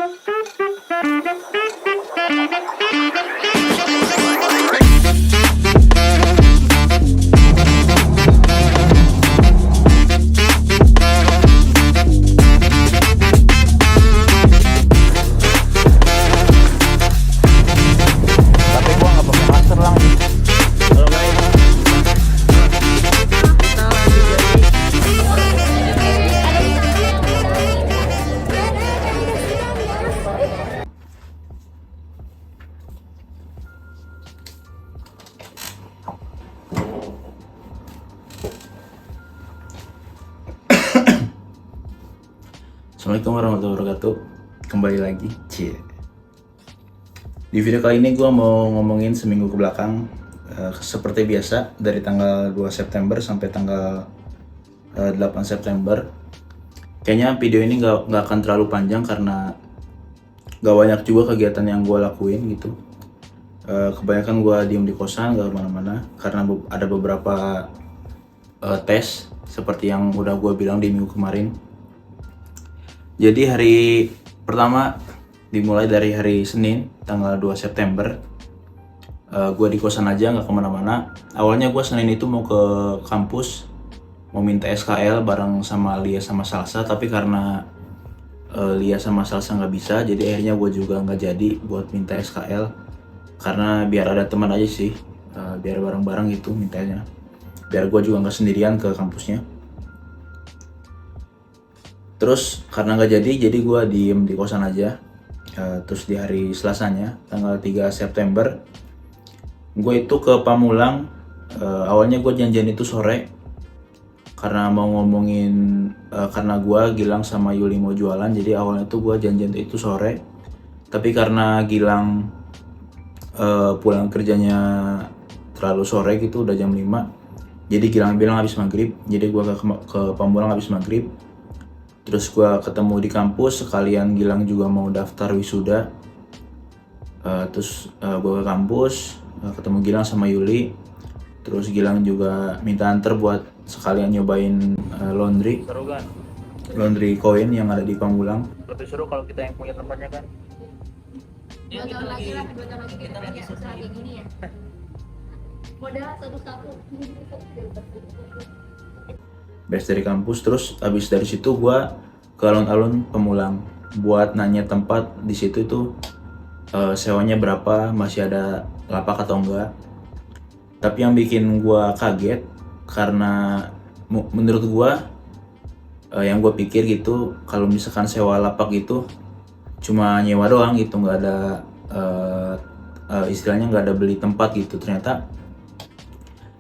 Tapi gua nggak pakai masker lang. Kalau guys, kita lagi jadi Assalamualaikum warahmatullahi wabarakatuh. Kembali lagi, cie. Di video kali ini gue mau ngomongin seminggu ke belakang. Seperti biasa, dari tanggal 2 September sampai tanggal 8 September. Kayaknya video ini nggak akan terlalu panjang karena gak banyak juga kegiatan yang gue lakuin gitu. Kebanyakan gue diem di kosan, gak kemana-mana karena ada beberapa tes seperti yang udah gue bilang di minggu kemarin. Jadi hari pertama dimulai dari hari Senin tanggal 2 September. Gue di kosan aja, nggak kemana-mana. Awalnya gue Senin itu mau ke kampus, mau minta SKL bareng sama Lia sama Salsa, tapi karena Lia sama Salsa nggak bisa, jadi akhirnya gue juga nggak jadi buat minta SKL. Karena biar ada teman aja sih, biar bareng-bareng gitu mintanya. Biar gue juga nggak sendirian ke kampusnya. Terus karena nggak jadi gue diem di kosan aja. Terus di hari Selasanya tanggal 3 September gue itu ke Pamulang. Awalnya gue janjian itu sore karena mau ngomongin karena gue Gilang sama Yuli mau jualan, jadi awalnya tuh gue janjian itu sore. Tapi karena Gilang pulang kerjanya terlalu sore gitu, udah jam 5, jadi Gilang bilang habis maghrib, jadi gue ke Pamulang habis maghrib. Terus gue ketemu di kampus, sekalian Gilang juga mau daftar wisuda. Terus gue ke kampus, ketemu Gilang sama Yuli. Terus Gilang juga minta anter buat sekalian nyobain laundry. Seru kan? Laundry koin yang ada di Pamulang. Lebih seru kalau kita yang punya tempatnya kan? Dua tahun lagi lah, 2 tahun lagi kita punya usaha kayak gini ya. Modal satu-satu. Beres dari kampus, terus abis dari situ gue ke alun-alun Pamulang buat nanya tempat di situ itu sewanya berapa, masih ada lapak atau enggak. Tapi yang bikin gue kaget karena menurut gue yang gue pikir gitu, kalau misalkan sewa lapak gitu cuma nyewa doang gitu, nggak ada istilahnya nggak ada beli tempat gitu. Ternyata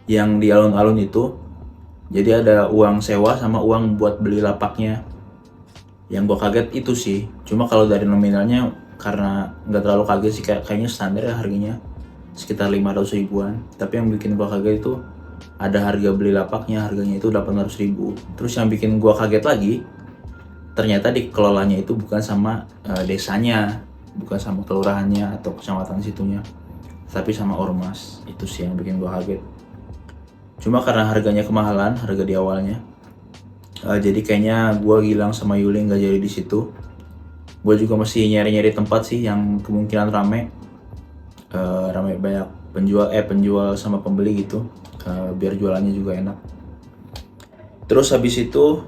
yang di alun-alun itu jadi ada uang sewa sama uang buat beli lapaknya. Yang gue kaget itu sih. Cuma kalau dari nominalnya karena nggak terlalu kaget sih, kayaknya standar ya harganya sekitar 500 ribuan. Tapi yang bikin gue kaget itu ada harga beli lapaknya, harganya itu 800 ribu. Terus yang bikin gue kaget lagi, ternyata dikelolanya itu bukan sama desanya, bukan sama kelurahannya atau kecamatan situnya, tapi sama ormas. Itu sih yang bikin gue kaget. Cuma karena harganya kemahalan, harga di awalnya, jadi kayaknya gue Gilang sama Yuli nggak jadi di situ. Gue juga masih nyari-nyari tempat sih yang kemungkinan rame banyak penjual sama pembeli gitu, biar jualannya juga enak. Terus habis itu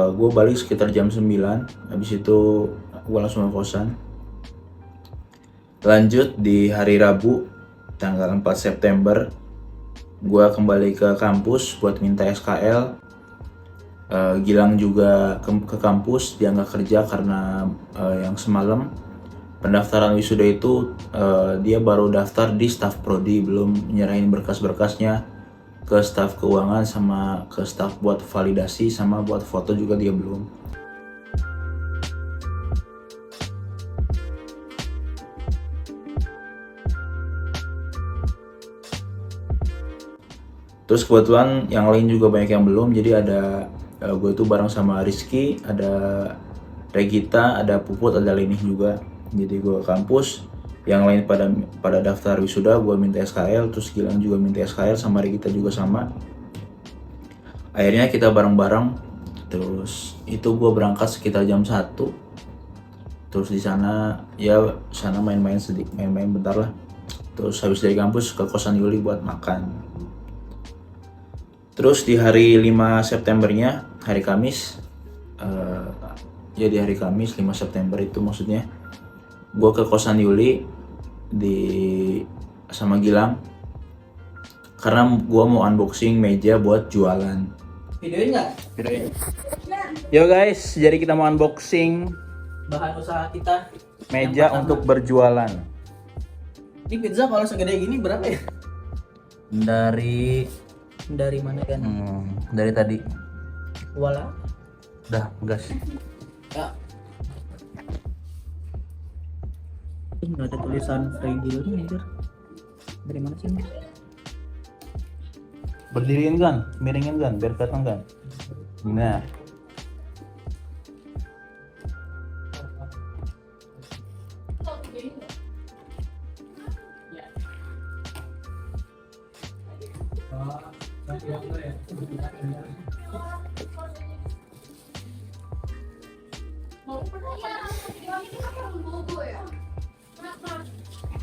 gue balik sekitar jam 9. Habis itu gue langsung ke kosan. Lanjut di hari Rabu tanggal 4 September gue kembali ke kampus buat minta SKL. Gilang juga ke kampus, dia nggak kerja karena yang semalam pendaftaran wisuda itu dia baru daftar di staf prodi, belum nyerahin berkas-berkasnya ke staf keuangan sama ke staf buat validasi, sama buat foto juga dia belum. Terus kebetulan yang lain juga banyak yang belum, jadi ada gue itu bareng sama Rizky, ada Regita, ada Puput, ada Lenih juga. Jadi gue ke kampus, yang lain pada daftar wisuda, gue minta SKL, terus Gilang juga minta SKL, sama Regita juga sama. Akhirnya kita bareng-bareng, terus itu gue berangkat sekitar jam 1. Terus di sana ya sana main-main sedikit, main-main bentar lah. Terus habis dari kampus ke kosan Yuli buat makan. Terus di hari 5 Septembernya, hari Kamis, ya di hari Kamis 5 September itu maksudnya, gue ke kosan Yuli sama Gilang karena gue mau unboxing meja buat jualan. Videoin nggak? Videoin. Yo guys, jadi kita mau unboxing Bahan usaha kita. meja Yang pertama. untuk berjualan. Ini pizza kalau segede gini berapa ya? Dari Dari mana kan? dari tadi. Wala. Dah, gas. Ya. Ini nggak ada tulisan free deal nih anjir. Dari mana sih ini? Berdiriin kan, miringin kan, biar kelihatan kan. Nah,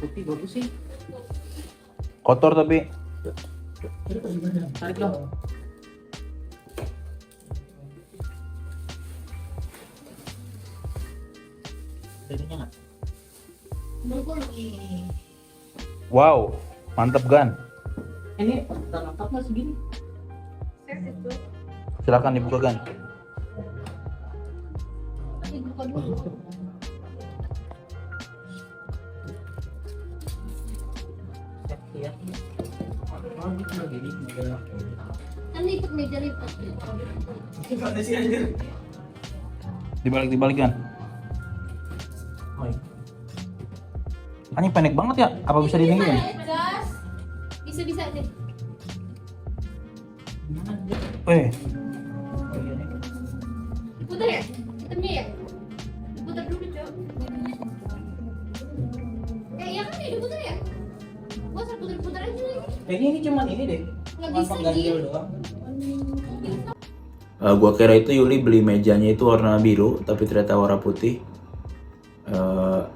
Putih bagus sih. kotor tapi Tarik dong. Jadinya nggak? wow, mantep kan. Ini udah lengkap nggak segini? Silakan dibuka kan. Iya. Oh, gitu lagi nih. Kan lipat meja lipat. Gimana sih anjir? Dibalik kan. Oh, iya. Ini pendek banget ya. Apa bisa diningin? Gas. Bisa deh. Gimana anjir? Eh, Oh, iya nih. Diputar ya? Hitamnya ya? Diputar dulu, Cok. Iya kan ya diputar ya? Gua asal putar-putar aja lagi. Kayaknya ini cuman ini deh. Nggak Cuma bisa, pengganjil Ji. doang. gua kira itu Yuli beli mejanya itu warna biru, tapi ternyata warna putih.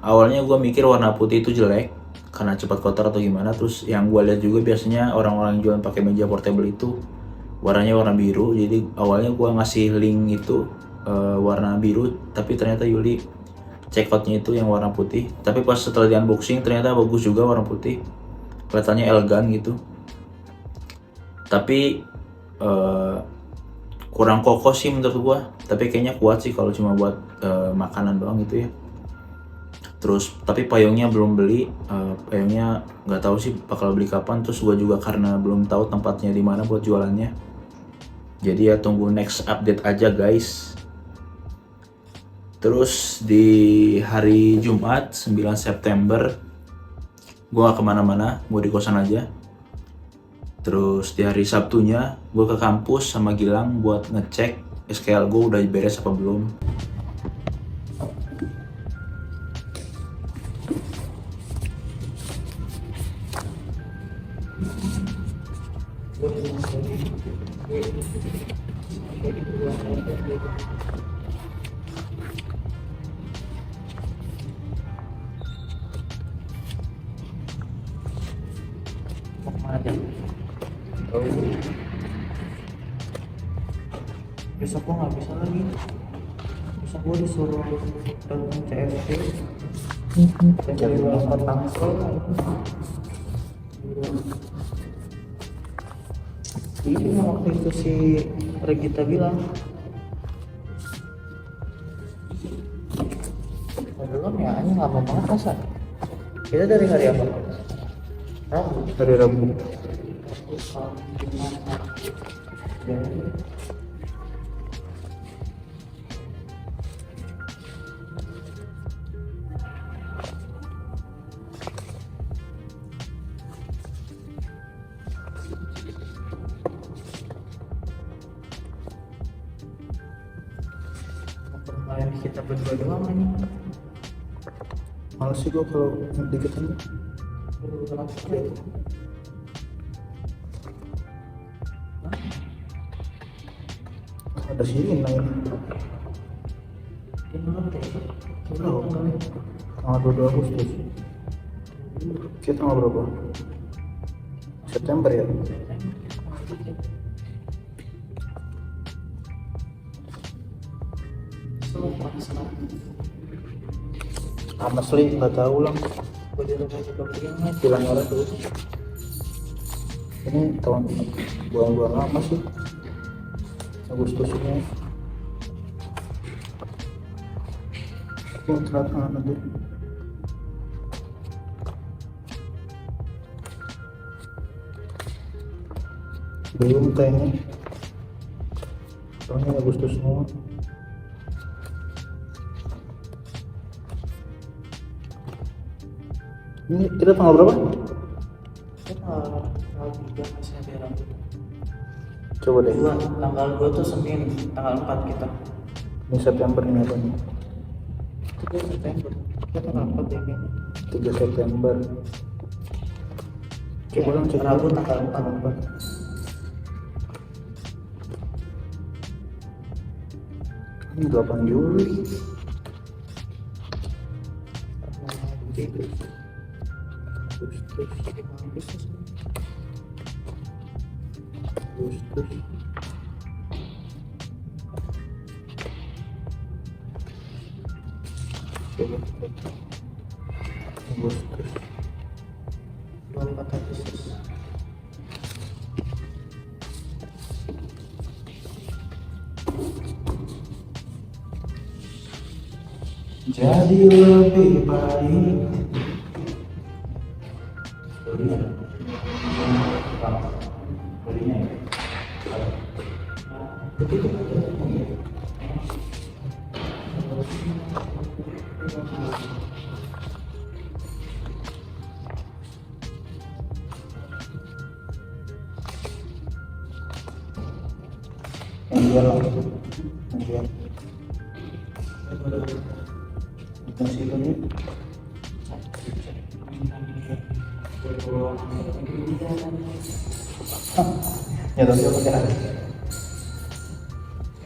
Awalnya gua mikir warna putih itu jelek karena cepat kotor atau gimana. Terus yang gua lihat juga biasanya orang-orang yang jualan pakai meja portable itu warnanya warna biru. Jadi awalnya gua ngasih link itu warna biru, tapi ternyata Yuli check outnya itu yang warna putih. Tapi pas setelah di unboxing ternyata bagus juga warna putih, kelihatannya elegan gitu. Tapi kurang kokoh sih menurut gua. Tapi kayaknya kuat sih kalau cuma buat makanan doang gitu ya. Terus tapi payungnya belum beli, payungnya nggak tahu sih bakal beli kapan. Terus gua juga karena belum tahu tempatnya di mana buat jualannya. Jadi ya tunggu next update aja guys. Terus di hari Jumat 9 September gua gak kemana-mana, gua di kosan aja. Terus di hari Sabtunya gue ke kampus sama Gilang buat ngecek SKL gue udah beres apa belum. Mau kemana aja? Besok gua nggak bisa lagi. Besok gua disuruh telepon CFC mencari berapa tangsel. Ini waktu itu si Regita bilang belum ya, ini lama banget masa. Kita dari hari apa? Rabu. Hari Rabu. Permainan kita berdua doang ini. Males sih gue kalau diketin. Ada sirine ini. Tanggal 22 Agustus. Kita tanggal berapa? September ya? Honestly nggak tahu lah. Bilang orang tuh. Ini tahun bulan-bulan lama sih. Agustus ini. Kontrak nanti. Belum kayaknya. Tahunnya Agustus semua. Ini kita tanggal berapa? Tanggal 3 masih ada rambut. Coba deh. Tanggal 2 tuh Senin, tanggal 4 kita. Ini September ini apa nih? 3 September. Kita tanggal 4 ya kayaknya. 3 September. Coba dong cek Rabu tanggal 4. Ini 8 Juli. Agustus. Agustus. 24 Agustus. Jadi lebih baik. Ya tapi apa kira?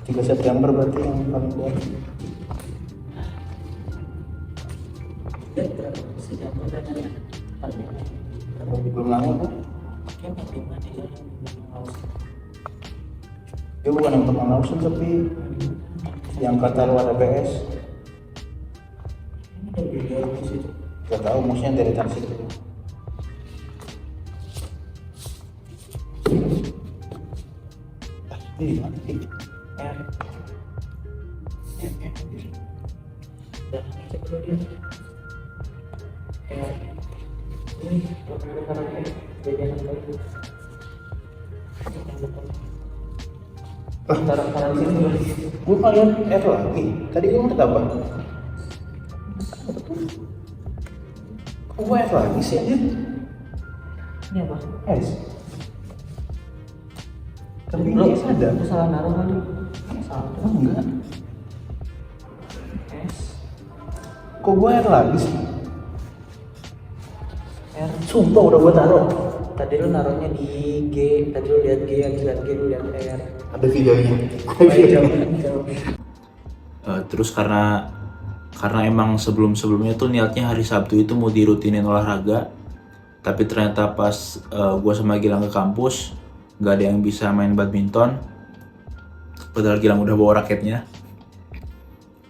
3 September berarti yang paling kuat. Belum lama kan? Dia bukan yang pernah langsung tapi yang kata luar APS. Gak tahu maksudnya dari transit itu. Ini mana sih? Gue kalian R lagi. Tadi gue ngeliat apa? Kok gue R lagi sih anjir? Ini apa? S. Tapi ini S ada. Aku salah naruh kali. Salah. Oh enggak. S. Kok gue R lagi sih? R. Sumpah udah gue taruh. Tadi lu naruhnya di G. Tadi lu lihat G, habis lihat G lu lihat R. Ada videonya. Terus karena emang sebelumnya tuh niatnya hari Sabtu itu mau dirutinin olahraga, tapi ternyata pas gue sama Gilang ke kampus nggak ada yang bisa main badminton, padahal Gilang udah bawa raketnya.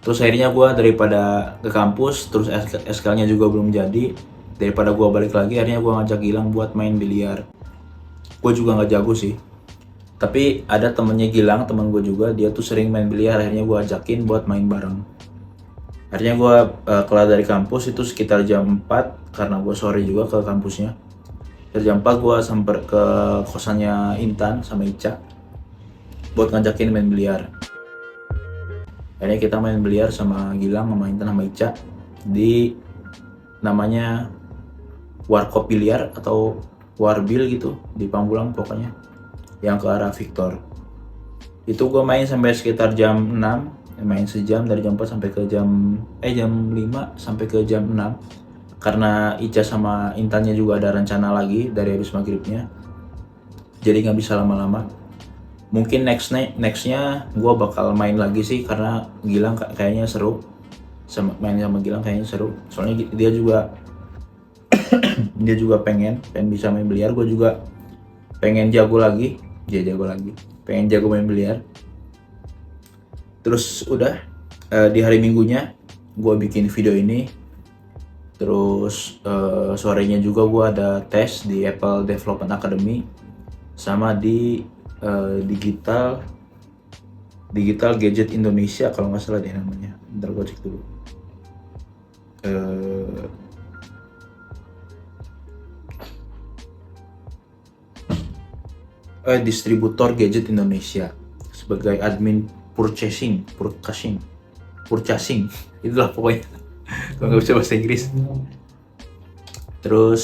Terus akhirnya gue daripada ke kampus, terus SKL-nya juga belum jadi, daripada gue balik lagi, akhirnya gue ngajak Gilang buat main biliar. Gue juga nggak jago sih, tapi ada temennya Gilang, teman gue juga, dia tuh sering main biliar, akhirnya gue ajakin buat main bareng. Akhirnya gue keluar dari kampus itu sekitar jam 4, karena gue sore juga ke kampusnya. Dari jam 4 gue sampai ke kosannya Intan sama Ica buat ngajakin main biliar. Akhirnya kita main biliar sama Gilang, sama Intan, sama Ica di namanya Warkop Biliar atau Warbil gitu di Pamulang pokoknya, yang ke arah Victor. Itu gue main sampai sekitar jam 6, main sejam dari jam 4 sampai ke jam 5 sampai ke jam 6, karena Ica sama Intannya juga ada rencana lagi dari habis maghribnya, jadi nggak bisa lama-lama. Mungkin nextnya gue bakal main lagi sih, karena Gilang kayaknya seru. sama main sama Gilang kayaknya seru. Soalnya dia juga pengen bisa main biliar. Gue juga pengen jago lagi. Dia jago lagi. Pengen jago main biliar. Terus udah di hari Minggunya gue bikin video ini. Terus sorenya juga gue ada tes di Apple Development Academy sama di Digital Gadget Indonesia kalau nggak salah deh namanya. Bentar gue cek dulu. Distributor Gadget Indonesia sebagai admin purchasing itulah pokoknya kalau nggak bisa bahasa Inggris. Terus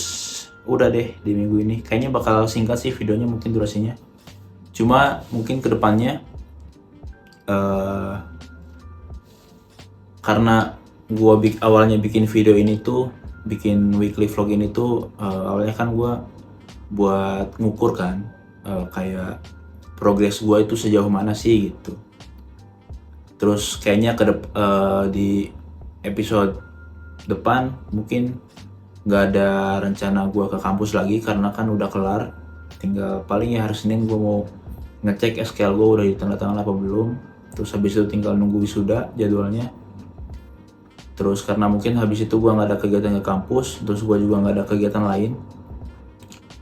udah deh di minggu ini kayaknya bakal singkat sih videonya, mungkin durasinya cuma mungkin kedepannya karena gua awalnya bikin video ini tuh, bikin weekly vlog ini tuh awalnya kan gua buat ngukur kan kayak progres gua itu sejauh mana sih gitu. Terus kayaknya di episode depan mungkin nggak ada rencana gua ke kampus lagi karena kan udah kelar, tinggal paling ya hari Senin gua mau ngecek SKL gua udah ditandatangan apa belum. Terus habis itu tinggal nunggu wisuda jadwalnya. Terus karena mungkin habis itu gua nggak ada kegiatan ke kampus, terus gua juga nggak ada kegiatan lain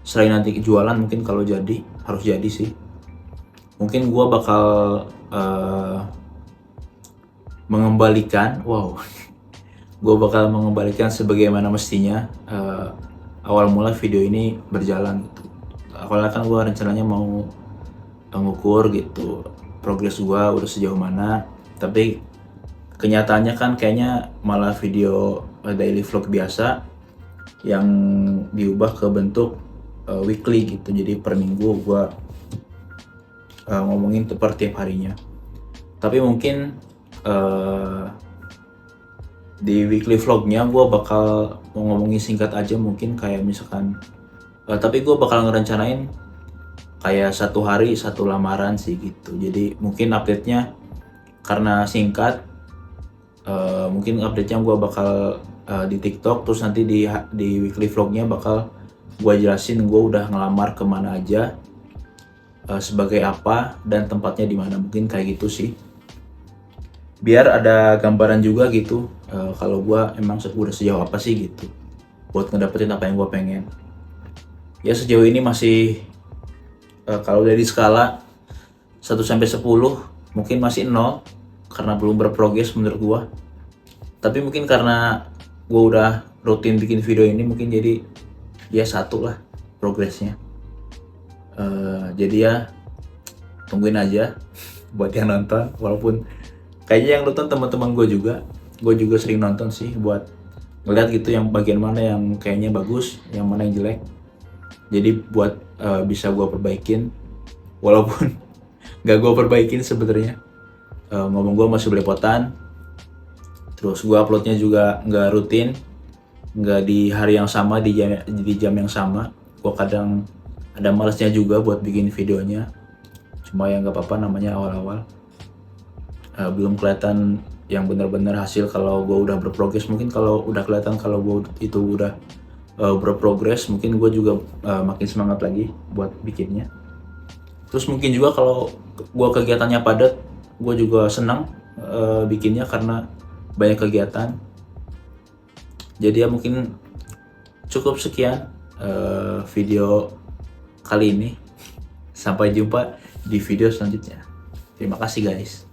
selain nanti jualan. Mungkin kalau jadi, harus jadi sih, mungkin gua bakal mengembalikan sebagaimana mestinya awal mula video ini berjalan gitu. Awalnya kan gua rencananya mau mengukur gitu progres gua udah sejauh mana, tapi kenyataannya kan kayaknya malah video daily vlog biasa yang diubah ke bentuk weekly gitu. Jadi per minggu gue ngomongin per tiap harinya. Tapi mungkin di weekly vlognya gue bakal ngomongin singkat aja, mungkin kayak misalkan tapi gue bakal ngerencanain kayak 1 hari 1 lamaran sih gitu. Jadi mungkin update-nya karena singkat, mungkin update-nya gue bakal di TikTok, terus nanti di weekly vlog-nya bakal gue jelasin gue udah ngelamar kemana aja, sebagai apa, dan tempatnya di mana. Mungkin kayak gitu sih, biar ada gambaran juga gitu kalau gue emang udah sejauh apa sih gitu buat ngedapetin apa yang gue pengen. Ya sejauh ini masih kalau dari skala 1-10 mungkin masih 0 karena belum berprogres menurut gua. Tapi mungkin karena gua udah rutin bikin video ini, mungkin jadi ya 1 lah progresnya. Jadi ya tungguin aja buat yang nonton, walaupun kayaknya yang nonton teman-teman gua juga sering nonton sih buat ngeliat gitu yang bagian mana yang kayaknya bagus, yang mana yang jelek. Jadi buat bisa gua perbaikin, walaupun gak gua perbaikin sebenarnya. Ngomong gue masih belepotan, terus gue uploadnya juga nggak rutin, nggak di hari yang sama, di jam yang sama. Gue kadang ada malesnya juga buat bikin videonya, cuma ya nggak apa-apa, namanya awal-awal. Belum kelihatan yang benar-benar hasil kalau gue udah berprogres. Mungkin kalau udah kelihatan kalau gue itu udah berprogres, mungkin gue juga makin semangat lagi buat bikinnya. Terus mungkin juga kalau gue kegiatannya padat, gue juga senang bikinnya karena banyak kegiatan. Jadi ya mungkin cukup sekian video kali ini. Sampai jumpa di video selanjutnya. Terima kasih guys.